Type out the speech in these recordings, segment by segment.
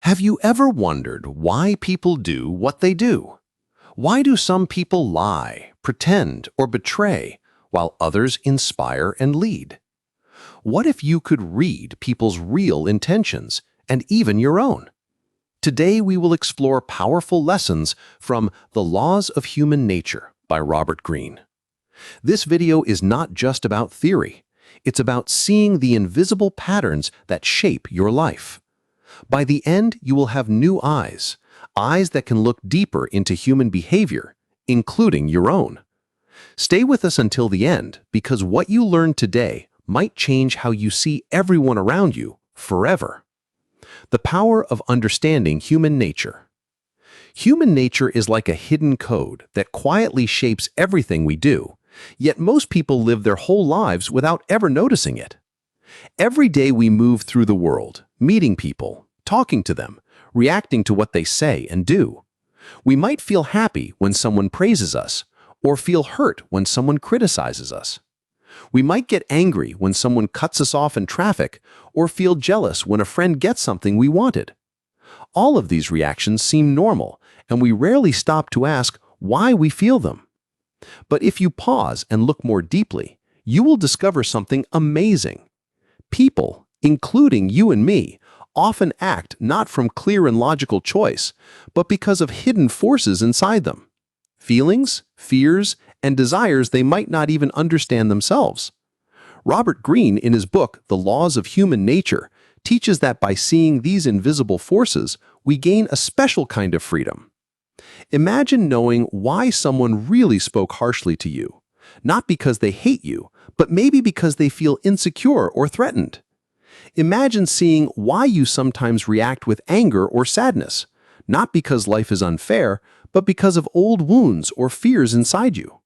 Have you ever wondered why people do what they do? Why do some people lie, pretend, or betray, while others inspire and lead? What if you could read people's real intentions, and even your own? Today we will explore powerful lessons from The Laws of Human Nature by Robert Greene. This video is not just about theory. It's about seeing the invisible patterns that shape your life. By the end, you will have new eyes that can look deeper into human behavior, including your own. Stay with us until the end, because what you learn today might change how you see everyone around you forever. The power of understanding human nature. Human nature is like a hidden code that quietly shapes everything we do, yet most people live their whole lives without ever noticing it. Every day we move through the world, meeting people, talking to them, reacting to what they say and do. We might feel happy when someone praises us, or feel hurt when someone criticizes us. We might get angry when someone cuts us off in traffic, or feel jealous when a friend gets something we wanted. All of these reactions seem normal, and we rarely stop to ask why we feel them. But if you pause and look more deeply, you will discover something amazing. People, including you and me, often act not from clear and logical choice, but because of hidden forces inside them. Feelings, fears, and desires they might not even understand themselves. Robert Greene, in his book, The Laws of Human Nature, teaches that by seeing these invisible forces, we gain a special kind of freedom. Imagine knowing why someone really spoke harshly to you, not because they hate you, but maybe because they feel insecure or threatened. Imagine seeing why you sometimes react with anger or sadness, not because life is unfair, but because of old wounds or fears inside you.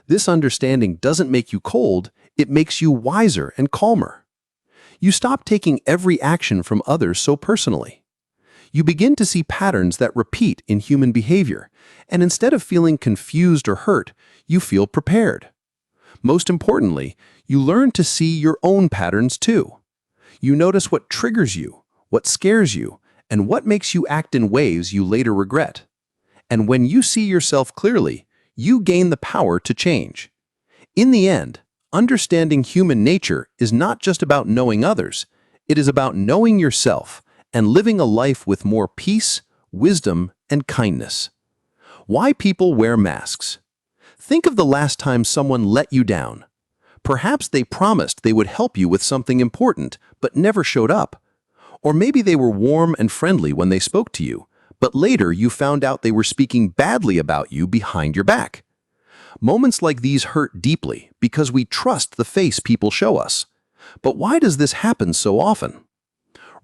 This understanding doesn't make you cold, it makes you wiser and calmer. You stop taking every action from others so personally. You begin to see patterns that repeat in human behavior, and instead of feeling confused or hurt, you feel prepared. Most importantly, you learn to see your own patterns too. You notice what triggers you, what scares you, and what makes you act in ways you later regret. And when you see yourself clearly, you gain the power to change. In the end, understanding human nature is not just about knowing others, it is about knowing yourself and living a life with more peace, wisdom, and kindness. Why people wear masks? Think of the last time someone let you down. Perhaps they promised they would help you with something important, but never showed up. Or maybe they were warm and friendly when they spoke to you, but later you found out they were speaking badly about you behind your back. Moments like these hurt deeply because we trust the face people show us. But why does this happen so often?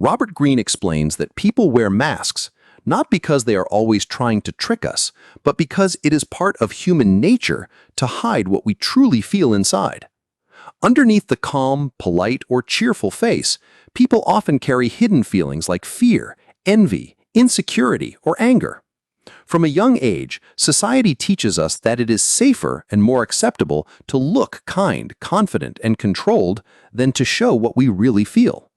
Robert Greene explains that people wear masks not because they are always trying to trick us, but because it is part of human nature to hide what we truly feel inside. Underneath the calm, polite, or cheerful face, people often carry hidden feelings like fear, envy, insecurity, or anger. From a young age, society teaches us that it is safer and more acceptable to look kind, confident, and controlled than to show what we really feel.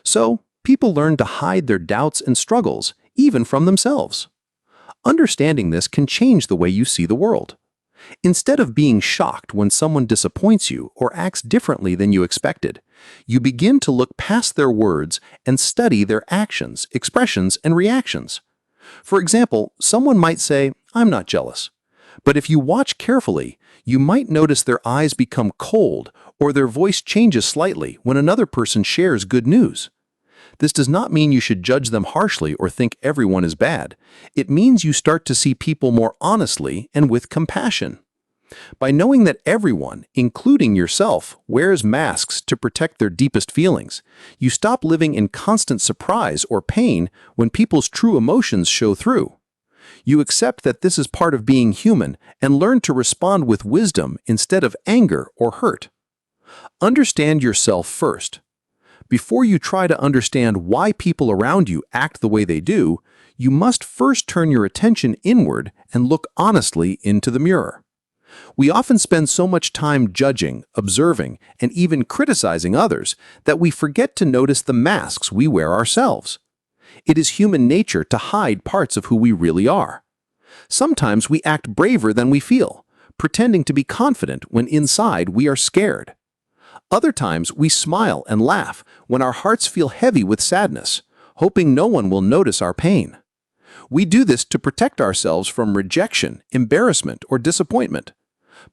So, people learn to hide their doubts and struggles, even from themselves. Understanding this can change the way you see the world. Instead of being shocked when someone disappoints you or acts differently than you expected, you begin to look past their words and study their actions, expressions, and reactions. For example, someone might say, "I'm not jealous." But if you watch carefully, you might notice their eyes become cold or their voice changes slightly when another person shares good news. This does not mean you should judge them harshly or think everyone is bad. It means you start to see people more honestly and with compassion. By knowing that everyone, including yourself, wears masks to protect their deepest feelings, you stop living in constant surprise or pain when people's true emotions show through. You accept that this is part of being human and learn to respond with wisdom instead of anger or hurt. Understand yourself first. Before you try to understand why people around you act the way they do, you must first turn your attention inward and look honestly into the mirror. We often spend so much time judging, observing, and even criticizing others that we forget to notice the masks we wear ourselves. It is human nature to hide parts of who we really are. Sometimes we act braver than we feel, pretending to be confident when inside we are scared. Other times we smile and laugh when our hearts feel heavy with sadness, hoping no one will notice our pain. We do this to protect ourselves from rejection, embarrassment, or disappointment.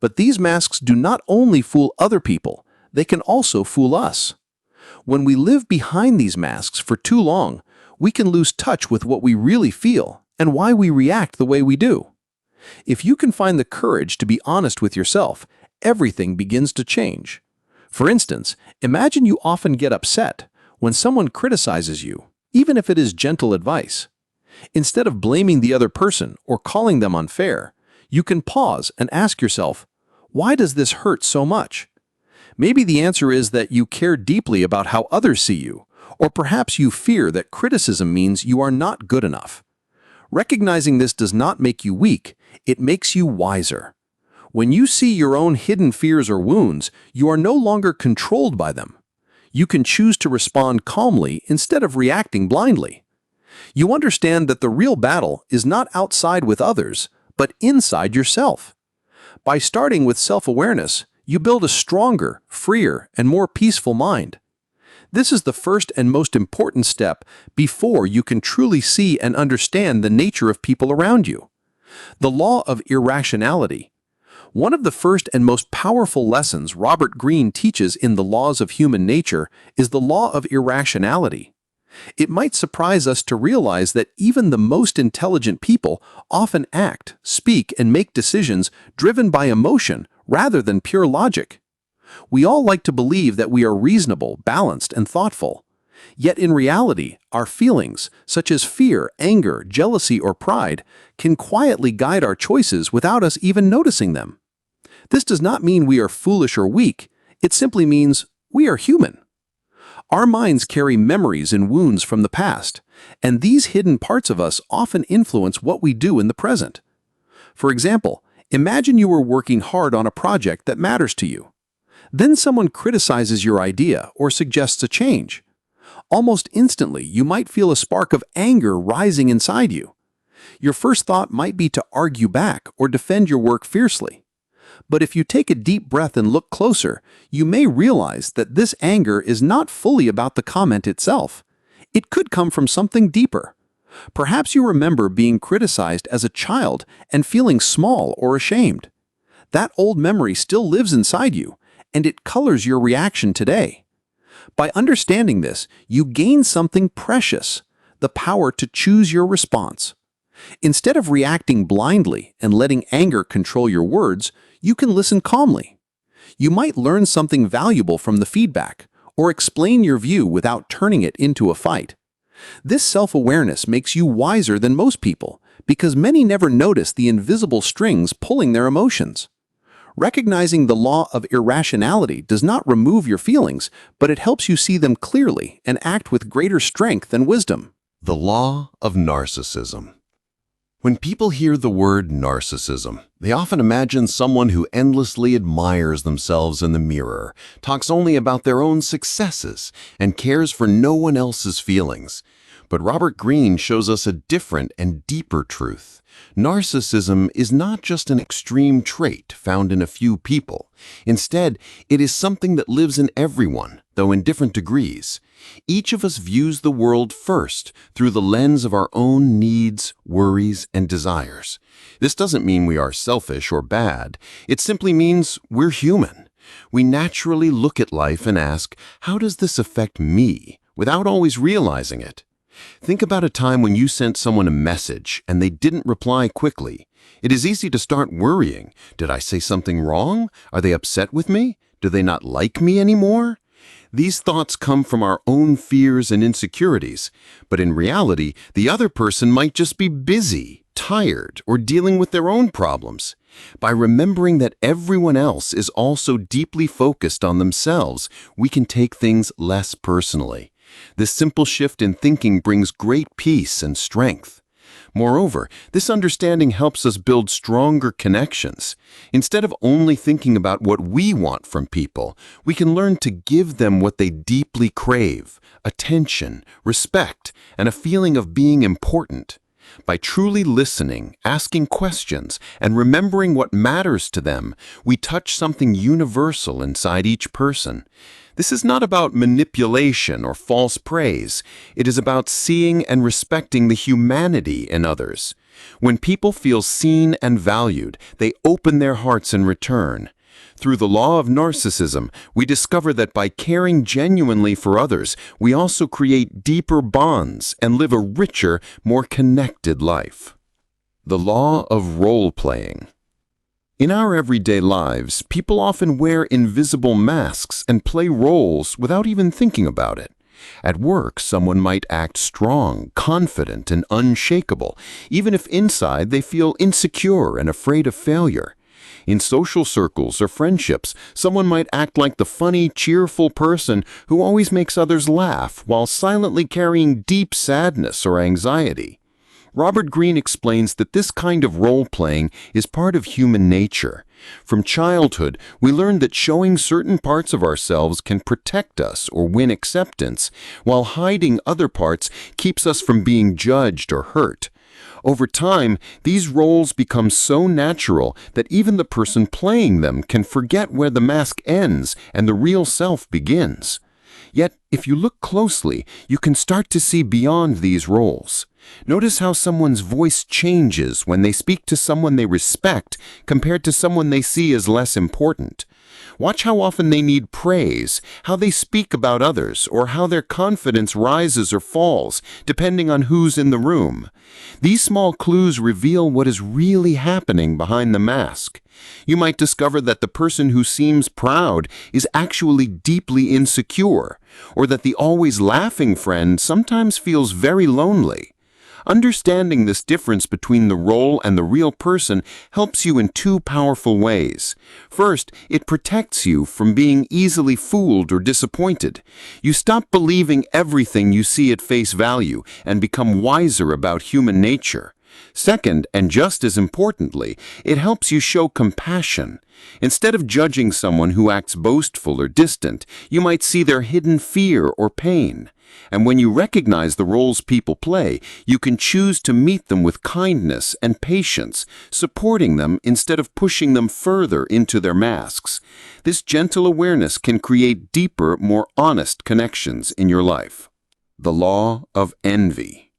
But these masks do not only fool other people, they can also fool us. When we live behind these masks for too long, we can lose touch with what we really feel and why we react the way we do. If you can find the courage to be honest with yourself, everything begins to change. For instance, imagine you often get upset when someone criticizes you, even if it is gentle advice. Instead of blaming the other person or calling them unfair, you can pause and ask yourself, why does this hurt so much? Maybe the answer is that you care deeply about how others see you, or perhaps you fear that criticism means you are not good enough. Recognizing this does not make you weak, it makes you wiser. When you see your own hidden fears or wounds, you are no longer controlled by them. You can choose to respond calmly instead of reacting blindly. You understand that the real battle is not outside with others, but inside yourself. By starting with self-awareness, you build a stronger, freer, and more peaceful mind. This is the first and most important step before you can truly see and understand the nature of people around you. The law of irrationality. One of the first and most powerful lessons Robert Greene teaches in the laws of human nature is the law of irrationality. It might surprise us to realize that even the most intelligent people often act, speak, and make decisions driven by emotion rather than pure logic. We all like to believe that we are reasonable, balanced, and thoughtful. Yet in reality, our feelings, such as fear, anger, jealousy, or pride, can quietly guide our choices without us even noticing them. This does not mean we are foolish or weak. It simply means we are human. Our minds carry memories and wounds from the past, and these hidden parts of us often influence what we do in the present. For example, imagine you were working hard on a project that matters to you. Then someone criticizes your idea or suggests a change. Almost instantly, you might feel a spark of anger rising inside you. Your first thought might be to argue back or defend your work fiercely. But if you take a deep breath and look closer, you may realize that this anger is not fully about the comment itself. It could come from something deeper. Perhaps you remember being criticized as a child and feeling small or ashamed. That old memory still lives inside you, and it colors your reaction today. By understanding this, you gain something precious, the power to choose your response. Instead of reacting blindly and letting anger control your words, you can listen calmly. You might learn something valuable from the feedback, or explain your view without turning it into a fight. This self-awareness makes you wiser than most people, because many never notice the invisible strings pulling their emotions. Recognizing the law of irrationality does not remove your feelings, but it helps you see them clearly and act with greater strength and wisdom. The law of narcissism. When people hear the word narcissism, they often imagine someone who endlessly admires themselves in the mirror, talks only about their own successes, and cares for no one else's feelings. But Robert Greene shows us a different and deeper truth. Narcissism is not just an extreme trait found in a few people. Instead, it is something that lives in everyone, though in different degrees. Each of us views the world first through the lens of our own needs, worries, and desires. This doesn't mean we are selfish or bad. It simply means we're human. We naturally look at life and ask, how does this affect me, without always realizing it? Think about a time when you sent someone a message and they didn't reply quickly. It is easy to start worrying. Did I say something wrong? Are they upset with me? Do they not like me anymore? These thoughts come from our own fears and insecurities, but in reality, the other person might just be busy, tired, or dealing with their own problems. By remembering that everyone else is also deeply focused on themselves, we can take things less personally. This simple shift in thinking brings great peace and strength. Moreover, this understanding helps us build stronger connections. Instead of only thinking about what we want from people, we can learn to give them what they deeply crave: attention, respect, and a feeling of being important. By truly listening, asking questions, and remembering what matters to them, we touch something universal inside each person. This is not about manipulation or false praise. It is about seeing and respecting the humanity in others. When people feel seen and valued, they open their hearts in return. Through the law of narcissism, we discover that by caring genuinely for others, we also create deeper bonds and live a richer, more connected life. The law of role-playing. In our everyday lives, people often wear invisible masks and play roles without even thinking about it. At work, someone might act strong, confident, and unshakable, even if inside they feel insecure and afraid of failure. In social circles or friendships, someone might act like the funny, cheerful person who always makes others laugh while silently carrying deep sadness or anxiety. Robert Greene explains that this kind of role-playing is part of human nature. From childhood, we learn that showing certain parts of ourselves can protect us or win acceptance, while hiding other parts keeps us from being judged or hurt. Over time, these roles become so natural that even the person playing them can forget where the mask ends and the real self begins. Yet, if you look closely, you can start to see beyond these roles. Notice how someone's voice changes when they speak to someone they respect compared to someone they see as less important. Watch how often they need praise, how they speak about others, or how their confidence rises or falls, depending on who's in the room. These small clues reveal what is really happening behind the mask. You might discover that the person who seems proud is actually deeply insecure, or that the always laughing friend sometimes feels very lonely. Understanding this difference between the role and the real person helps you in two powerful ways. First, it protects you from being easily fooled or disappointed. You stop believing everything you see at face value and become wiser about human nature. Second, and just as importantly, it helps you show compassion. Instead of judging someone who acts boastful or distant, you might see their hidden fear or pain. And when you recognize the roles people play, you can choose to meet them with kindness and patience, supporting them instead of pushing them further into their masks. This gentle awareness can create deeper, more honest connections in your life. The law of envy.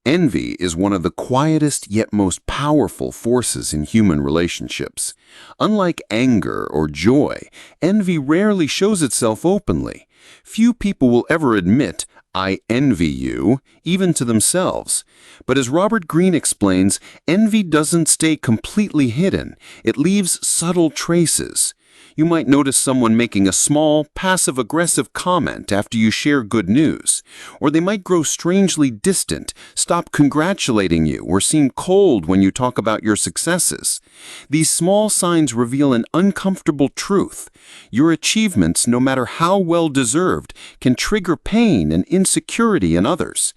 Envy is one of the quietest yet most powerful forces in human relationships. Unlike anger or joy, envy rarely shows itself openly. Few people will ever admit, "I envy you," even to themselves. But as Robert Greene explains, envy doesn't stay completely hidden. It leaves subtle traces. You might notice someone making a small, passive-aggressive comment after you share good news. Or they might grow strangely distant, stop congratulating you, or seem cold when you talk about your successes. These small signs reveal an uncomfortable truth. Your achievements, no matter how well-deserved, can trigger pain and insecurity in others.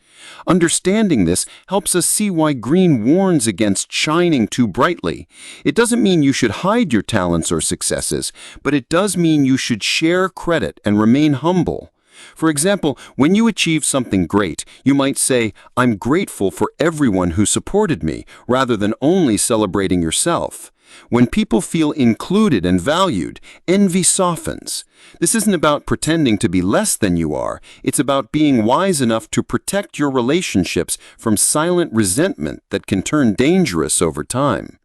Understanding this helps us see why Greene warns against shining too brightly. It doesn't mean you should hide your talents or successes, but it does mean you should share credit and remain humble. For example, when you achieve something great, you might say, "I'm grateful for everyone who supported me," rather than only celebrating yourself. When people feel included and valued, envy softens. This isn't about pretending to be less than you are. It's about being wise enough to protect your relationships from silent resentment that can turn dangerous over time.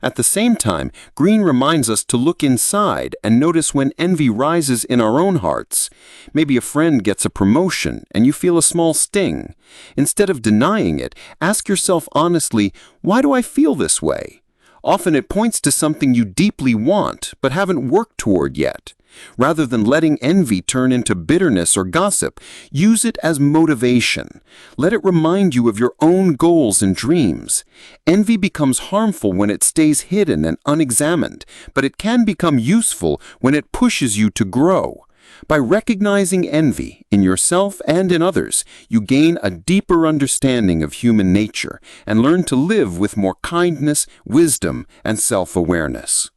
At the same time, Greene reminds us to look inside and notice when envy rises in our own hearts. Maybe a friend gets a promotion and you feel a small sting. Instead of denying it, ask yourself honestly, "Why do I feel this way?" Often it points to something you deeply want but haven't worked toward yet. Rather than letting envy turn into bitterness or gossip, use it as motivation. Let it remind you of your own goals and dreams. Envy becomes harmful when it stays hidden and unexamined, but it can become useful when it pushes you to grow. By recognizing envy in yourself and in others, you gain a deeper understanding of human nature and learn to live with more kindness, wisdom, and self-awareness.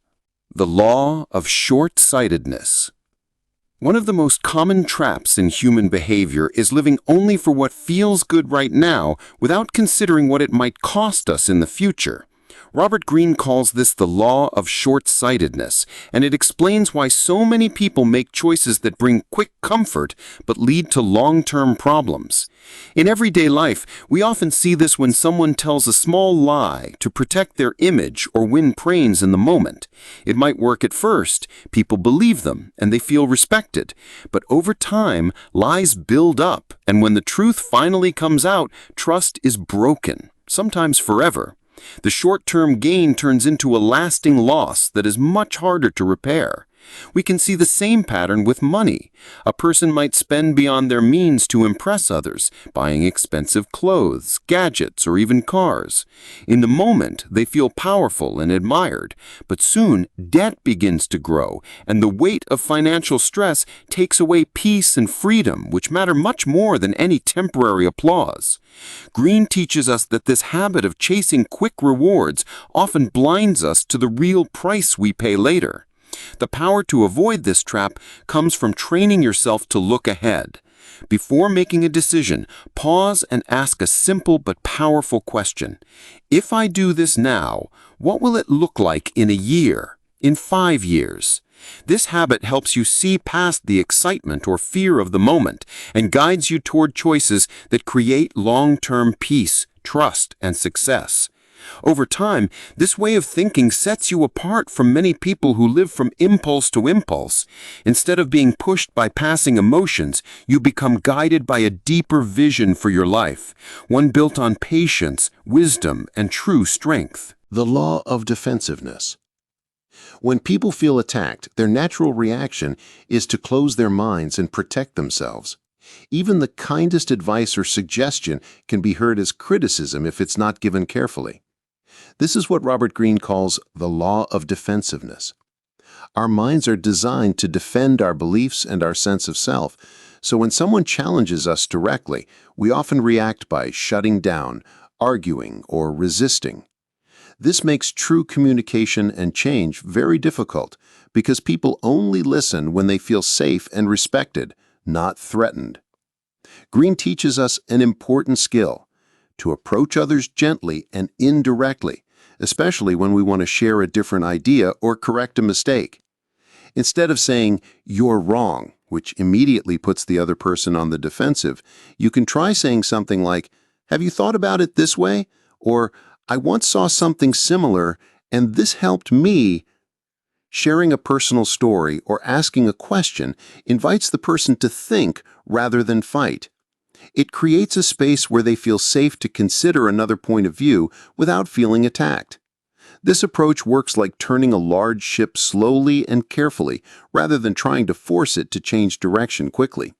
The law of short-sightedness. One of the most common traps in human behavior is living only for what feels good right now without considering what it might cost us in the future. Robert Greene calls this the law of short-sightedness, and it explains why so many people make choices that bring quick comfort but lead to long-term problems. In everyday life, we often see this when someone tells a small lie to protect their image or win praise in the moment. It might work at first, people believe them, and they feel respected. But over time, lies build up, and when the truth finally comes out, trust is broken, sometimes forever. The short-term gain turns into a lasting loss that is much harder to repair. We can see the same pattern with money. A person might spend beyond their means to impress others, buying expensive clothes, gadgets, or even cars. In the moment, they feel powerful and admired, but soon debt begins to grow, and the weight of financial stress takes away peace and freedom, which matter much more than any temporary applause. Greene teaches us that this habit of chasing quick rewards often blinds us to the real price we pay later. The power to avoid this trap comes from training yourself to look ahead. Before making a decision, pause and ask a simple but powerful question. If I do this now, what will it look like in a year, in 5 years? This habit helps you see past the excitement or fear of the moment and guides you toward choices that create long-term peace, trust, and success. Over time, this way of thinking sets you apart from many people who live from impulse to impulse. Instead of being pushed by passing emotions, you become guided by a deeper vision for your life, one built on patience, wisdom, and true strength. The law of defensiveness. When people feel attacked, their natural reaction is to close their minds and protect themselves. Even the kindest advice or suggestion can be heard as criticism if it's not given carefully. This is what Robert Greene calls the law of defensiveness. Our minds are designed to defend our beliefs and our sense of self, so when someone challenges us directly, we often react by shutting down, arguing, or resisting. This makes true communication and change very difficult because people only listen when they feel safe and respected, not threatened. Greene teaches us an important skill: to approach others gently and indirectly, especially when we want to share a different idea or correct a mistake. Instead of saying, "You're wrong," which immediately puts the other person on the defensive, you can try saying something like, "Have you thought about it this way?" Or, "I once saw something similar, and this helped me." Sharing a personal story or asking a question invites the person to think rather than fight. It creates a space where they feel safe to consider another point of view without feeling attacked. This approach works like turning a large ship slowly and carefully rather than trying to force it to change direction quickly.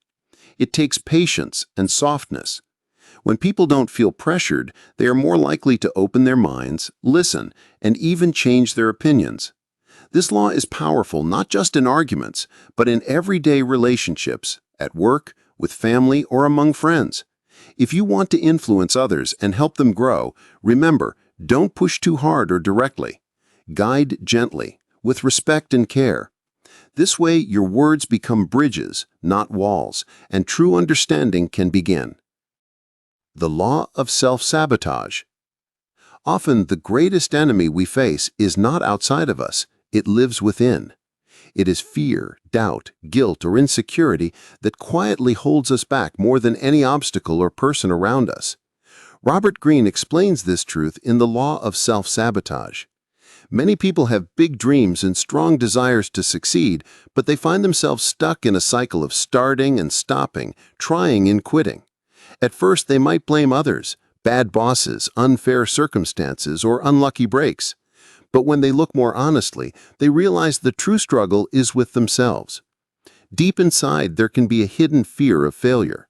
It takes patience and softness. When people don't feel pressured, they are more likely to open their minds, listen, and even change their opinions. This law is powerful not just in arguments, but in everyday relationships, at work, with family, or among friends. If you want to influence others and help them grow, remember, don't push too hard or directly. Guide gently, with respect and care. This way, your words become bridges, not walls, and true understanding can begin. The law of self-sabotage. Often, the greatest enemy we face is not outside of us, it lives within. It is fear, doubt, guilt, or insecurity that quietly holds us back more than any obstacle or person around us. Robert Greene explains this truth in the law of self-sabotage. Many people have big dreams and strong desires to succeed, but they find themselves stuck in a cycle of starting and stopping, trying and quitting. At first, they might blame others, bad bosses, unfair circumstances, or unlucky breaks. But when they look more honestly, they realize the true struggle is with themselves. Deep inside, there can be a hidden fear of failure.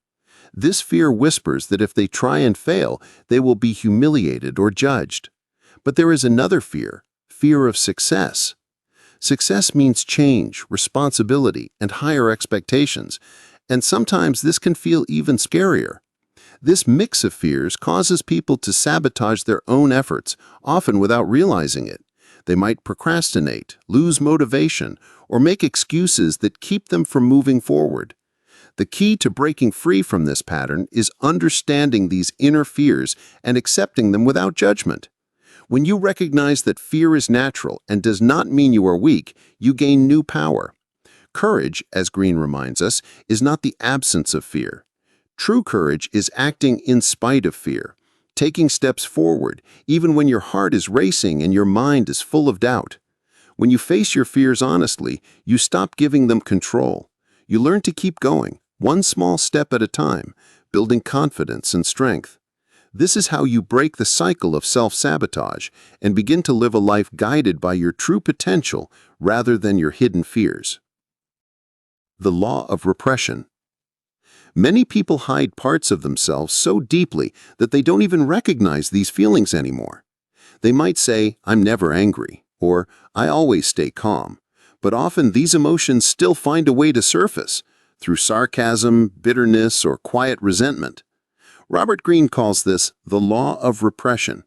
This fear whispers that if they try and fail, they will be humiliated or judged. But there is another fear, fear of success. Success means change, responsibility, and higher expectations, and sometimes this can feel even scarier. This mix of fears causes people to sabotage their own efforts, often without realizing it. They might procrastinate, lose motivation, or make excuses that keep them from moving forward. The key to breaking free from this pattern is understanding these inner fears and accepting them without judgment. When you recognize that fear is natural and does not mean you are weak, you gain new power. Courage, as Greene reminds us, is not the absence of fear. True courage is acting in spite of fear, taking steps forward, even when your heart is racing and your mind is full of doubt. When you face your fears honestly, you stop giving them control. You learn to keep going, one small step at a time, building confidence and strength. This is how you break the cycle of self-sabotage and begin to live a life guided by your true potential rather than your hidden fears. The law of repression. Many people hide parts of themselves so deeply that they don't even recognize these feelings anymore. They might say, "I'm never angry," or "I always stay calm," but often these emotions still find a way to surface, through sarcasm, bitterness, or quiet resentment. Robert Greene calls this the law of repression.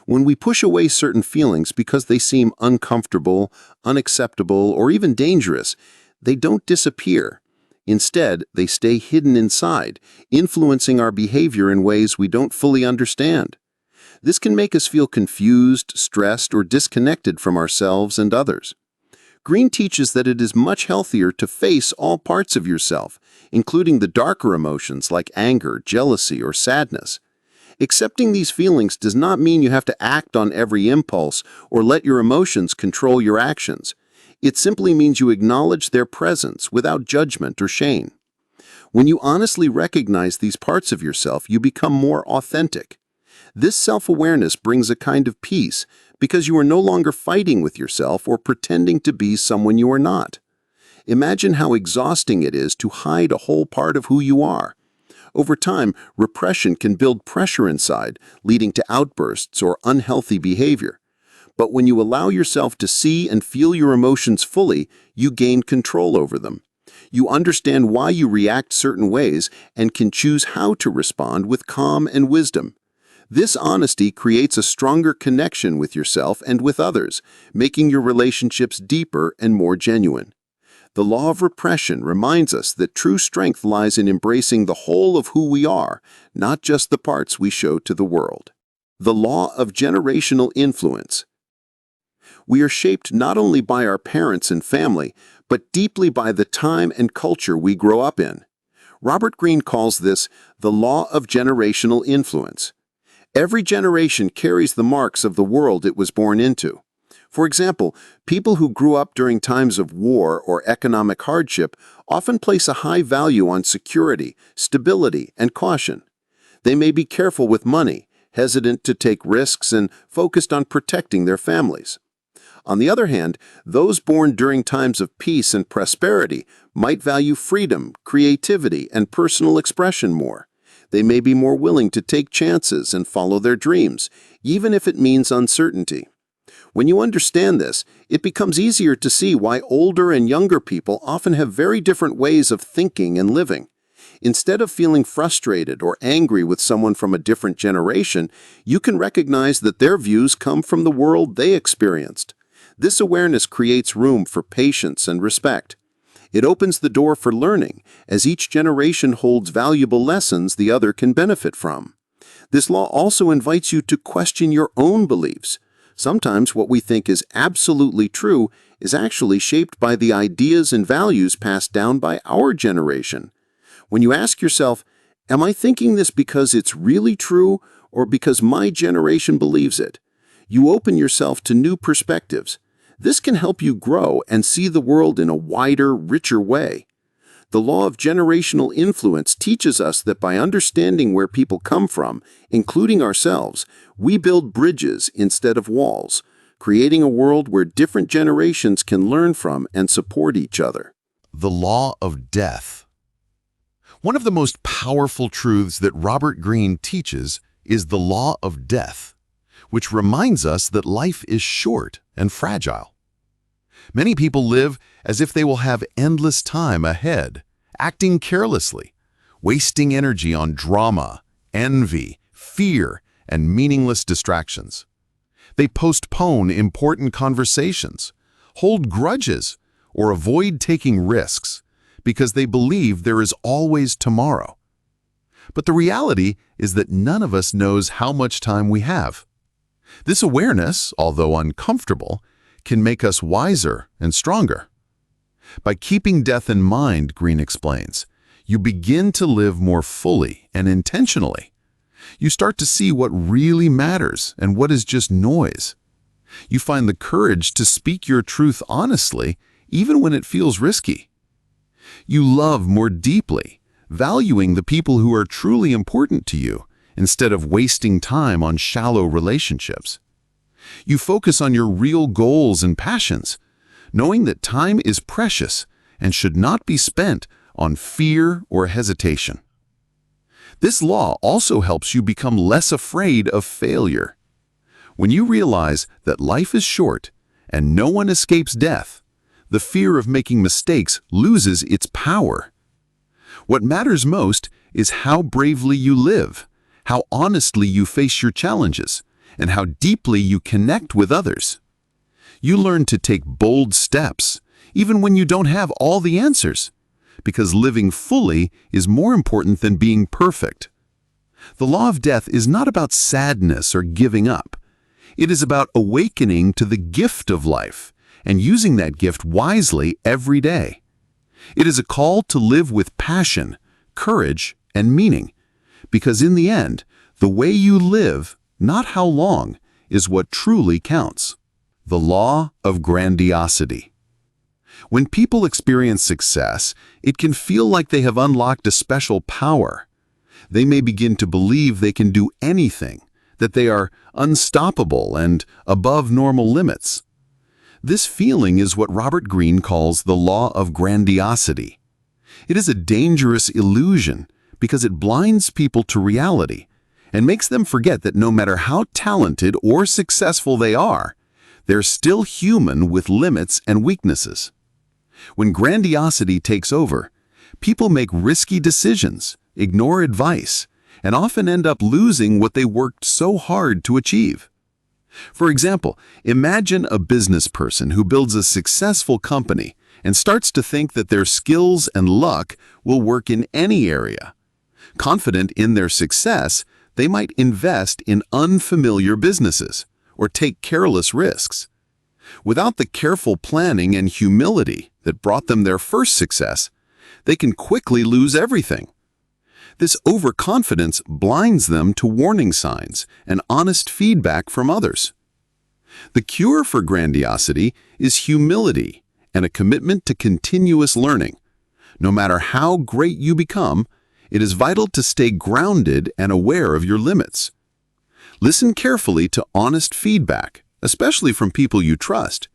When we push away certain feelings because they seem uncomfortable, unacceptable, or even dangerous, they don't disappear. Instead, they stay hidden inside, influencing our behavior in ways we don't fully understand. This can make us feel confused, stressed, or disconnected from ourselves and others. Greene teaches that it is much healthier to face all parts of yourself, including the darker emotions like anger, jealousy, or sadness. Accepting these feelings does not mean you have to act on every impulse or let your emotions control your actions. It simply means you acknowledge their presence without judgment or shame. When you honestly recognize these parts of yourself, you become more authentic. This self-awareness brings a kind of peace because you are no longer fighting with yourself or pretending to be someone you are not. Imagine how exhausting it is to hide a whole part of who you are. Over time, repression can build pressure inside, leading to outbursts or unhealthy behavior. But when you allow yourself to see and feel your emotions fully, you gain control over them. You understand why you react certain ways and can choose how to respond with calm and wisdom. This honesty creates a stronger connection with yourself and with others, making your relationships deeper and more genuine. The law of repression reminds us that true strength lies in embracing the whole of who we are, not just the parts we show to the world. The law of generational influence. We are shaped not only by our parents and family, but deeply by the time and culture we grow up in. Robert Greene calls this the law of generational influence. Every generation carries the marks of the world it was born into. For example, people who grew up during times of war or economic hardship often place a high value on security, stability, and caution. They may be careful with money, hesitant to take risks, and focused on protecting their families. On the other hand, those born during times of peace and prosperity might value freedom, creativity, and personal expression more. They may be more willing to take chances and follow their dreams, even if it means uncertainty. When you understand this, it becomes easier to see why older and younger people often have very different ways of thinking and living. Instead of feeling frustrated or angry with someone from a different generation, you can recognize that their views come from the world they experienced. This awareness creates room for patience and respect. It opens the door for learning, as each generation holds valuable lessons the other can benefit from. This law also invites you to question your own beliefs. Sometimes what we think is absolutely true is actually shaped by the ideas and values passed down by our generation. When you ask yourself, "Am I thinking this because it's really true or because my generation believes it?" you open yourself to new perspectives. This can help you grow and see the world in a wider, richer way. The law of generational influence teaches us that by understanding where people come from, including ourselves, we build bridges instead of walls, creating a world where different generations can learn from and support each other. The law of death. One of the most powerful truths that Robert Greene teaches is the law of death, which reminds us that life is short and fragile. Many people live as if they will have endless time ahead, acting carelessly, wasting energy on drama, envy, fear, and meaningless distractions. They postpone important conversations, hold grudges, or avoid taking risks because they believe there is always tomorrow. But the reality is that none of us knows how much time we have. This awareness, although uncomfortable, can make us wiser and stronger. By keeping death in mind, Greene explains, you begin to live more fully and intentionally. You start to see what really matters and what is just noise. You find the courage to speak your truth honestly, even when it feels risky. You love more deeply, valuing the people who are truly important to you, instead of wasting time on shallow relationships. You focus on your real goals and passions, knowing that time is precious and should not be spent on fear or hesitation. This law also helps you become less afraid of failure. When you realize that life is short and no one escapes death, the fear of making mistakes loses its power. What matters most is how bravely you live, how honestly you face your challenges, and how deeply you connect with others. You learn to take bold steps, even when you don't have all the answers, because living fully is more important than being perfect. The law of death is not about sadness or giving up. It is about awakening to the gift of life and using that gift wisely every day. It is a call to live with passion, courage, and meaning, because in the end, the way you live, not how long, is what truly counts. The law of grandiosity. When people experience success, it can feel like they have unlocked a special power. They may begin to believe they can do anything, that they are unstoppable and above normal limits. This feeling is what Robert Greene calls the law of grandiosity. It is a dangerous illusion because it blinds people to reality and makes them forget that no matter how talented or successful they are, they're still human with limits and weaknesses. When grandiosity takes over, people make risky decisions, ignore advice, and often end up losing what they worked so hard to achieve. For example, imagine a business person who builds a successful company and starts to think that their skills and luck will work in any area. Confident in their success, they might invest in unfamiliar businesses or take careless risks. Without the careful planning and humility that brought them their first success, they can quickly lose everything. This overconfidence blinds them to warning signs and honest feedback from others. The cure for grandiosity is humility and a commitment to continuous learning. No matter how great you become, it is vital to stay grounded and aware of your limits. Listen carefully to honest feedback, especially from people you trust.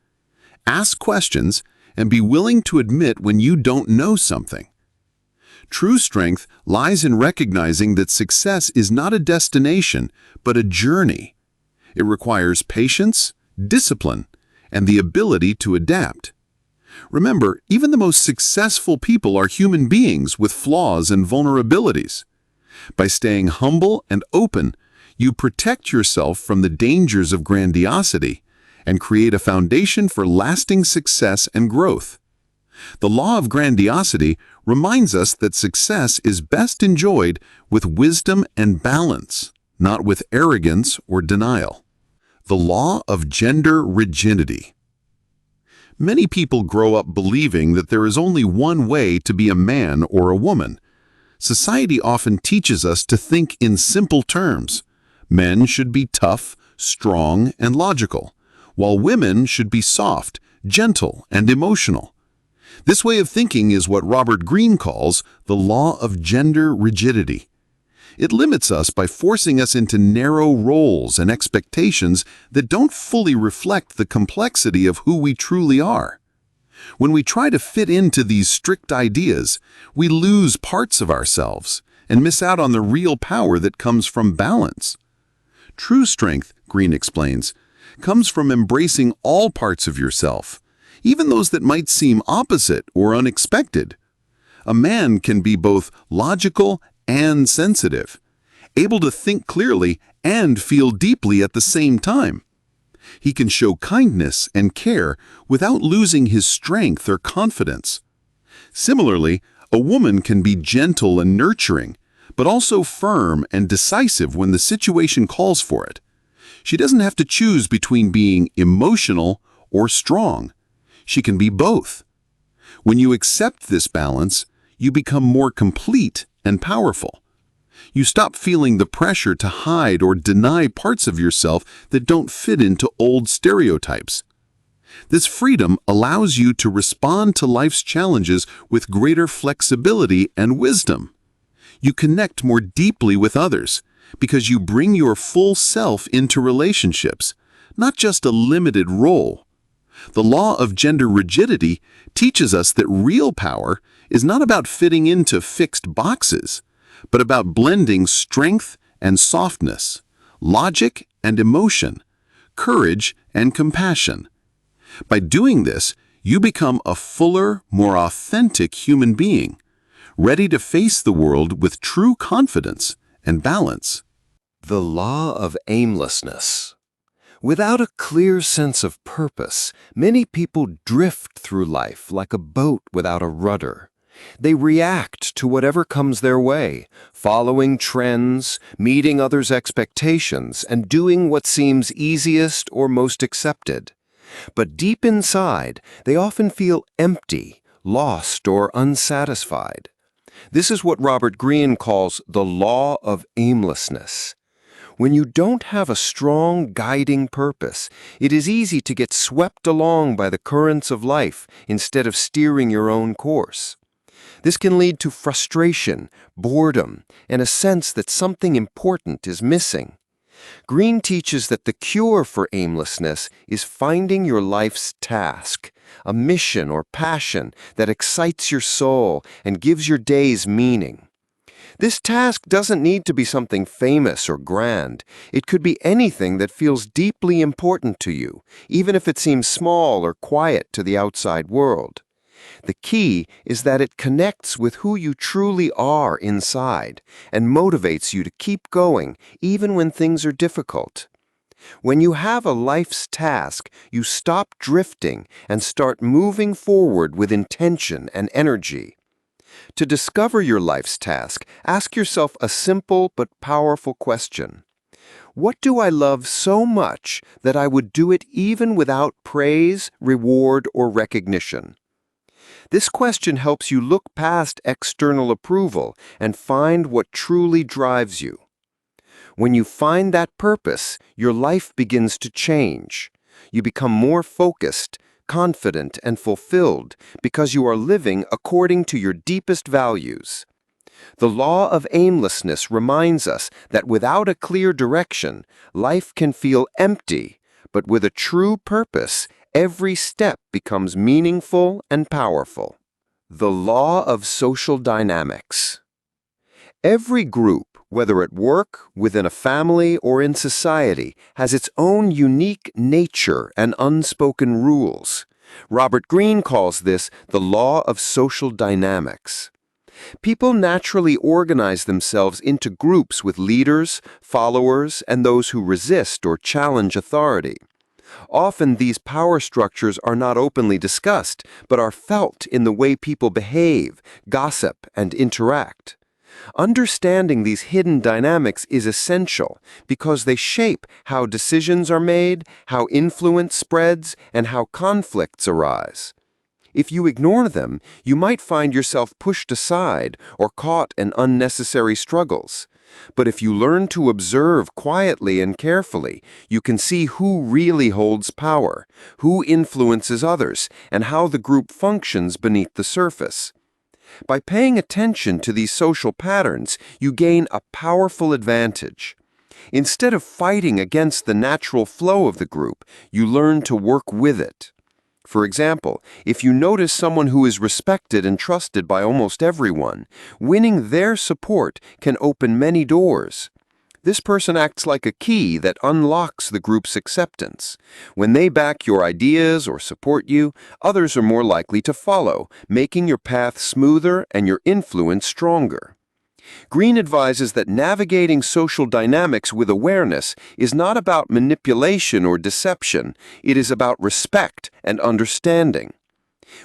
Ask questions and be willing to admit when you don't know something. True strength lies in recognizing that success is not a destination, but a journey. It requires patience, discipline, and the ability to adapt. Remember, even the most successful people are human beings with flaws and vulnerabilities. By staying humble and open, you protect yourself from the dangers of grandiosity and create a foundation for lasting success and growth. The law of grandiosity reminds us that success is best enjoyed with wisdom and balance, not with arrogance or denial. The law of gender rigidity. Many people grow up believing that there is only one way to be a man or a woman. Society often teaches us to think in simple terms. Men should be tough, strong, and logical, while women should be soft, gentle, and emotional. This way of thinking is what Robert Greene calls the law of gender rigidity. It limits us by forcing us into narrow roles and expectations that don't fully reflect the complexity of who we truly are. When we try to fit into these strict ideas, we lose parts of ourselves and miss out on the real power that comes from balance. True strength, Greene explains, comes from embracing all parts of yourself, even those that might seem opposite or unexpected. A man can be both logical and sensitive, able to think clearly and feel deeply at the same time. He can show kindness and care without losing his strength or confidence. Similarly, a woman can be gentle and nurturing, but also firm and decisive when the situation calls for it. She doesn't have to choose between being emotional or strong. She can be both. When you accept this balance, you become more complete and powerful. You stop feeling the pressure to hide or deny parts of yourself that don't fit into old stereotypes. This freedom allows you to respond to life's challenges with greater flexibility and wisdom. You connect more deeply with others because you bring your full self into relationships, not just a limited role. The law of gender rigidity teaches us that real power is not about fitting into fixed boxes, but about blending strength and softness, logic and emotion, courage and compassion. By doing this, you become a fuller, more authentic human being, ready to face the world with true confidence and balance. The law of aimlessness. Without a clear sense of purpose, many people drift through life like a boat without a rudder. They react to whatever comes their way, following trends, meeting others' expectations, and doing what seems easiest or most accepted. But deep inside, they often feel empty, lost, or unsatisfied. This is what Robert Greene calls the law of aimlessness. When you don't have a strong guiding purpose, it is easy to get swept along by the currents of life instead of steering your own course. This can lead to frustration, boredom, and a sense that something important is missing. Greene teaches that the cure for aimlessness is finding your life's task, a mission or passion that excites your soul and gives your days meaning. This task doesn't need to be something famous or grand. It could be anything that feels deeply important to you, even if it seems small or quiet to the outside world. The key is that it connects with who you truly are inside and motivates you to keep going even when things are difficult. When you have a life's task, you stop drifting and start moving forward with intention and energy. To discover your life's task, ask yourself a simple but powerful question. What do I love so much that I would do it even without praise, reward, or recognition? This question helps you look past external approval and find what truly drives you. When you find that purpose, your life begins to change. You become more focused, confident, and fulfilled because you are living according to your deepest values. The law of aimlessness reminds us that without a clear direction, life can feel empty, but with a true purpose, every step becomes meaningful and powerful. The law of social dynamics. Every group, whether at work, within a family, or in society, has its own unique nature and unspoken rules. Robert Greene calls this the law of social dynamics. People naturally organize themselves into groups with leaders, followers, and those who resist or challenge authority. Often these power structures are not openly discussed, but are felt in the way people behave, gossip, and interact. Understanding these hidden dynamics is essential because they shape how decisions are made, how influence spreads, and how conflicts arise. If you ignore them, you might find yourself pushed aside or caught in unnecessary struggles. But if you learn to observe quietly and carefully, you can see who really holds power, who influences others, and how the group functions beneath the surface. By paying attention to these social patterns, you gain a powerful advantage. Instead of fighting against the natural flow of the group, you learn to work with it. For example, if you notice someone who is respected and trusted by almost everyone, winning their support can open many doors. This person acts like a key that unlocks the group's acceptance. When they back your ideas or support you, others are more likely to follow, making your path smoother and your influence stronger. Greene advises that navigating social dynamics with awareness is not about manipulation or deception, it is about respect and understanding.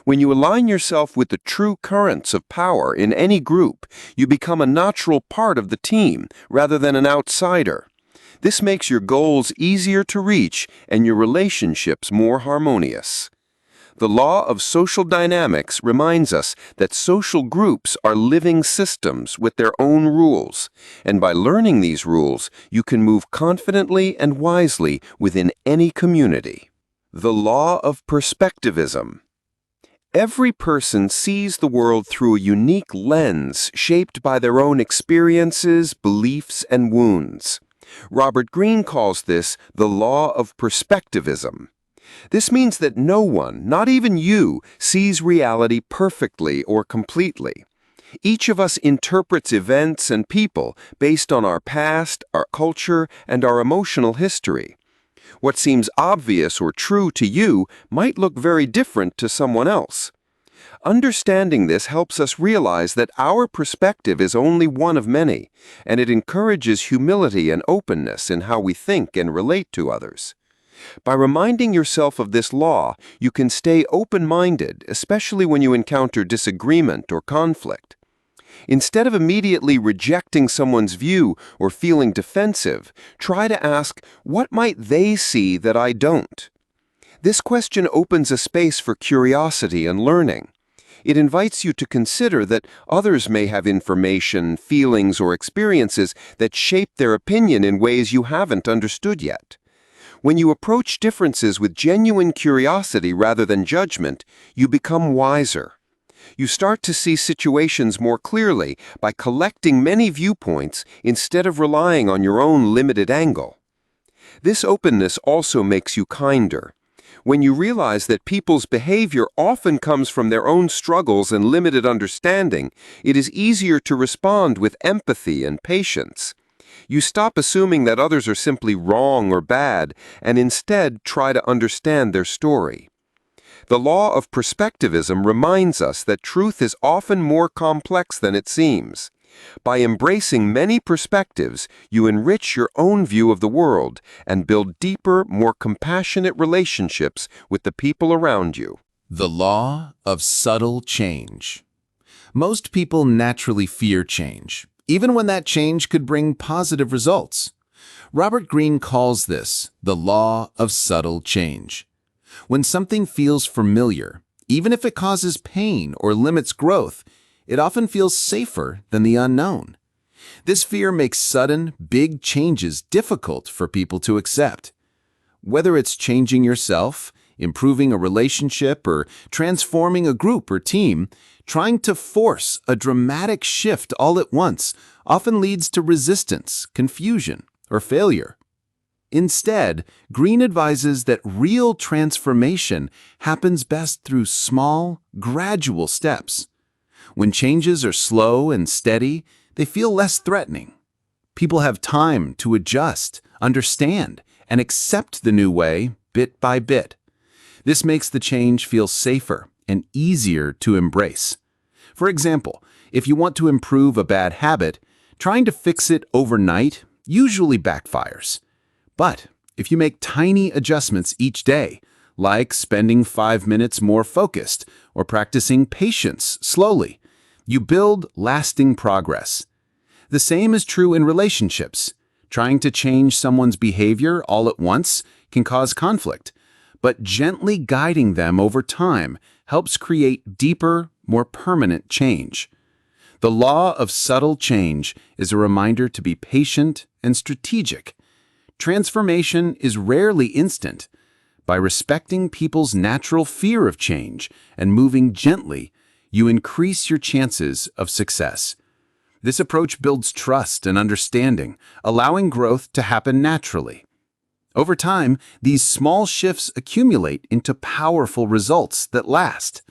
When you align yourself with the true currents of power in any group, you become a natural part of the team rather than an outsider. This makes your goals easier to reach and your relationships more harmonious. The law of social dynamics reminds us that social groups are living systems with their own rules, and by learning these rules, you can move confidently and wisely within any community. The law of perspectivism. Every person sees the world through a unique lens shaped by their own experiences, beliefs, and wounds. Robert Greene calls this the law of perspectivism. This means that no one, not even you, sees reality perfectly or completely. Each of us interprets events and people based on our past, our culture, and our emotional history. What seems obvious or true to you might look very different to someone else. Understanding this helps us realize that our perspective is only one of many, and it encourages humility and openness in how we think and relate to others. By reminding yourself of this law, you can stay open-minded, especially when you encounter disagreement or conflict. Instead of immediately rejecting someone's view or feeling defensive, try to ask, what might they see that I don't? This question opens a space for curiosity and learning. It invites you to consider that others may have information, feelings, or experiences that shape their opinion in ways you haven't understood yet. When you approach differences with genuine curiosity rather than judgment, you become wiser. You start to see situations more clearly by collecting many viewpoints instead of relying on your own limited angle. This openness also makes you kinder. When you realize that people's behavior often comes from their own struggles and limited understanding, it is easier to respond with empathy and patience. You stop assuming that others are simply wrong or bad, and instead try to understand their story. The law of perspectivism reminds us that truth is often more complex than it seems. By embracing many perspectives, you enrich your own view of the world and build deeper, more compassionate relationships with the people around you. The law of subtle change. Most people naturally fear change, even when that change could bring positive results. Robert Greene calls this the law of subtle change. When something feels familiar, even if it causes pain or limits growth, it often feels safer than the unknown. This fear makes sudden, big changes difficult for people to accept. Whether it's changing yourself, improving a relationship, or transforming a group or team, trying to force a dramatic shift all at once often leads to resistance, confusion, or failure. Instead, Greene advises that real transformation happens best through small, gradual steps. When changes are slow and steady, they feel less threatening. People have time to adjust, understand, and accept the new way bit by bit. This makes the change feel safer and easier to embrace. For example, if you want to improve a bad habit, trying to fix it overnight usually backfires. But if you make tiny adjustments each day, like spending 5 minutes more focused or practicing patience slowly, you build lasting progress. The same is true in relationships. Trying to change someone's behavior all at once can cause conflict, but gently guiding them over time helps create deeper, more permanent change. The law of subtle change is a reminder to be patient and strategic. Transformation is rarely instant. By respecting people's natural fear of change and moving gently, you increase your chances of success. This approach builds trust and understanding, allowing growth to happen naturally. Over time, these small shifts accumulate into powerful results that last.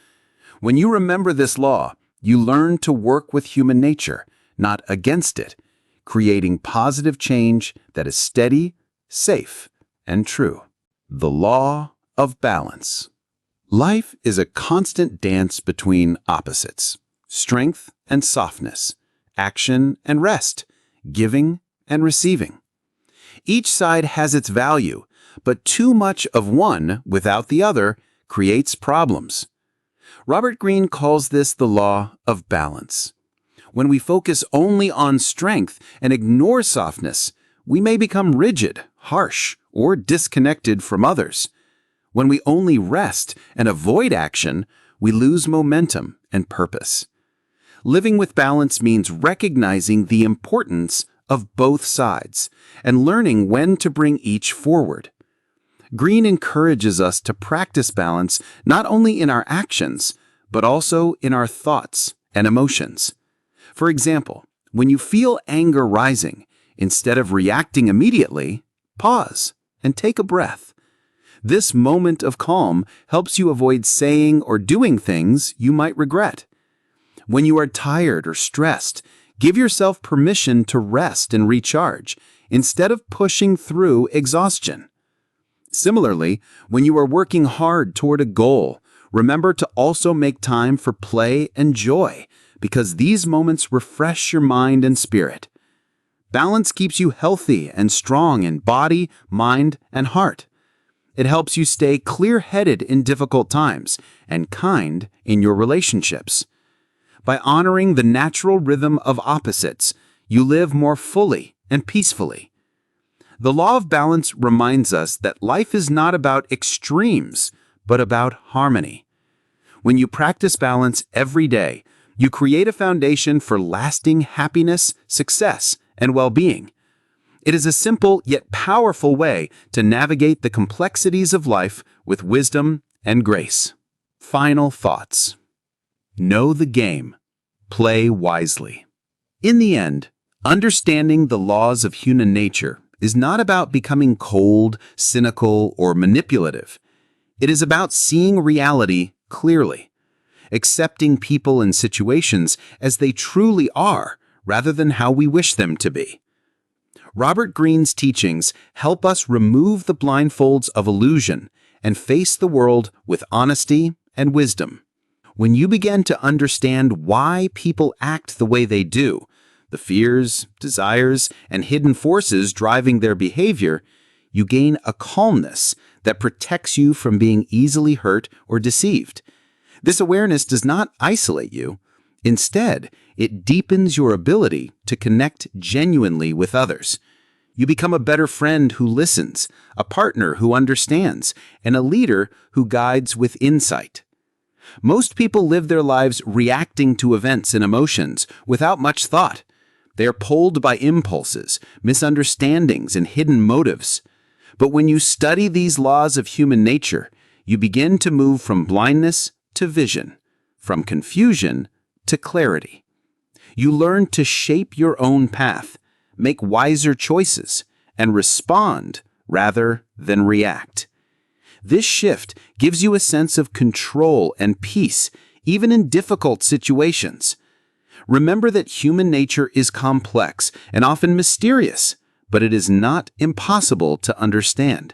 When you remember this law, you learn to work with human nature, not against it, creating positive change that is steady, safe, and true. The law of balance. Life is a constant dance between opposites: strength and softness, action and rest, giving and receiving. Each side has its value, but too much of one without the other creates problems. Robert Greene calls this the law of balance. When we focus only on strength and ignore softness, we may become rigid, harsh, or disconnected from others. When we only rest and avoid action, we lose momentum and purpose. Living with balance means recognizing the importance of both sides and learning when to bring each forward. Greene encourages us to practice balance not only in our actions, but also in our thoughts and emotions. For example, when you feel anger rising, instead of reacting immediately, pause and take a breath. This moment of calm helps you avoid saying or doing things you might regret. When you are tired or stressed, give yourself permission to rest and recharge instead of pushing through exhaustion. Similarly, when you are working hard toward a goal, remember to also make time for play and joy, because these moments refresh your mind and spirit. Balance keeps you healthy and strong in body, mind, and heart. It helps you stay clear-headed in difficult times and kind in your relationships. By honoring the natural rhythm of opposites, you live more fully and peacefully. The law of balance reminds us that life is not about extremes, but about harmony. When you practice balance every day, you create a foundation for lasting happiness, success, and well-being. It is a simple yet powerful way to navigate the complexities of life with wisdom and grace. Final thoughts. Know the game. Play wisely. In the end, understanding the laws of human nature is not about becoming cold, cynical, or manipulative. It is about seeing reality clearly, accepting people and situations as they truly are rather than how we wish them to be. Robert Greene's teachings help us remove the blindfolds of illusion and face the world with honesty and wisdom. When you begin to understand why people act the way they do, the fears, desires, and hidden forces driving their behavior, you gain a calmness that protects you from being easily hurt or deceived. This awareness does not isolate you. Instead, it deepens your ability to connect genuinely with others. You become a better friend who listens, a partner who understands, and a leader who guides with insight. Most people live their lives reacting to events and emotions without much thought. They are pulled by impulses, misunderstandings, and hidden motives. But when you study these laws of human nature, you begin to move from blindness to vision, from confusion to clarity. You learn to shape your own path, make wiser choices, and respond rather than react. This shift gives you a sense of control and peace, even in difficult situations. Remember that human nature is complex and often mysterious, but it is not impossible to understand.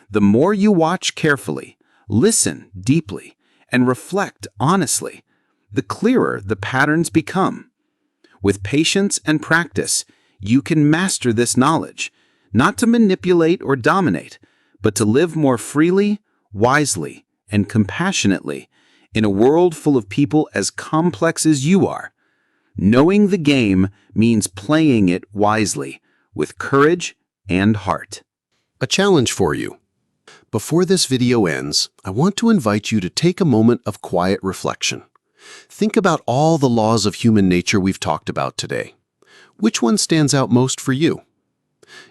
The more you watch carefully, listen deeply, and reflect honestly, the clearer the patterns become. With patience and practice, you can master this knowledge, not to manipulate or dominate, but to live more freely, wisely, and compassionately in a world full of people as complex as you are. Knowing the game means playing it wisely, with courage and heart. A challenge for you. Before this video ends, I want to invite you to take a moment of quiet reflection. Think about all the laws of human nature we've talked about today. Which one stands out most for you?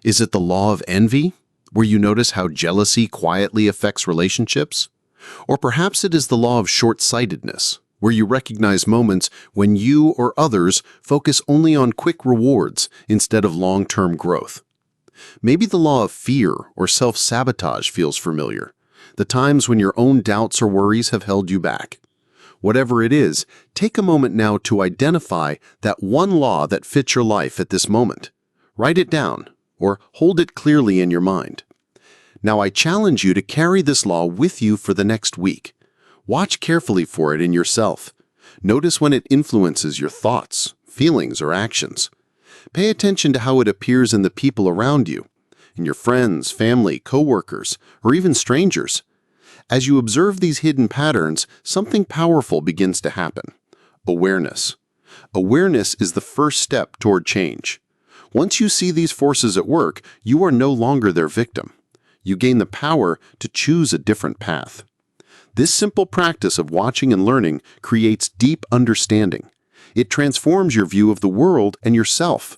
Is it the law of envy, where you notice how jealousy quietly affects relationships? Or perhaps it is the law of short-sightedness, where you recognize moments when you or others focus only on quick rewards instead of long-term growth. Maybe the law of fear or self-sabotage feels familiar, the times when your own doubts or worries have held you back. Whatever it is, take a moment now to identify that one law that fits your life at this moment. Write it down or hold it clearly in your mind. Now I challenge you to carry this law with you for the next week. Watch carefully for it in yourself. Notice when it influences your thoughts, feelings, or actions. Pay attention to how it appears in the people around you, in your friends, family, coworkers, or even strangers. As you observe these hidden patterns, something powerful begins to happen. Awareness. Awareness is the first step toward change. Once you see these forces at work, you are no longer their victim. You gain the power to choose a different path. This simple practice of watching and learning creates deep understanding. It transforms your view of the world and yourself.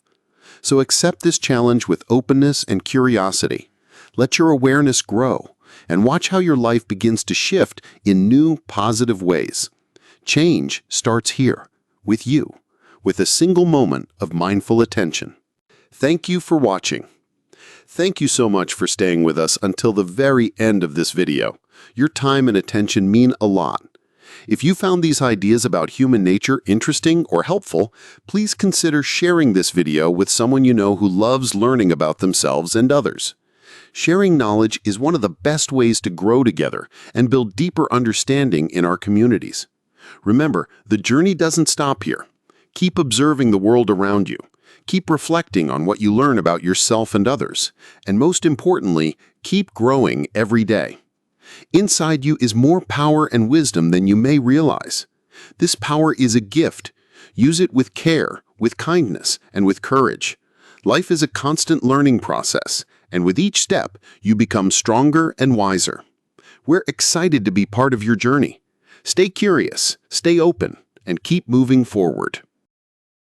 So accept this challenge with openness and curiosity. Let your awareness grow, and watch how your life begins to shift in new, positive ways. Change starts here, with you, with a single moment of mindful attention. Thank you for watching. Thank you so much for staying with us until the very end of this video. Your time and attention mean a lot. If you found these ideas about human nature interesting or helpful, please consider sharing this video with someone you know who loves learning about themselves and others. Sharing knowledge is one of the best ways to grow together and build deeper understanding in our communities. Remember, the journey doesn't stop here. Keep observing the world around you. Keep reflecting on what you learn about yourself and others. And most importantly, keep growing every day. Inside you is more power and wisdom than you may realize. This power is a gift. Use it with care, with kindness, and with courage. Life is a constant learning process, and with each step, you become stronger and wiser. We're excited to be part of your journey. Stay curious, stay open, and keep moving forward.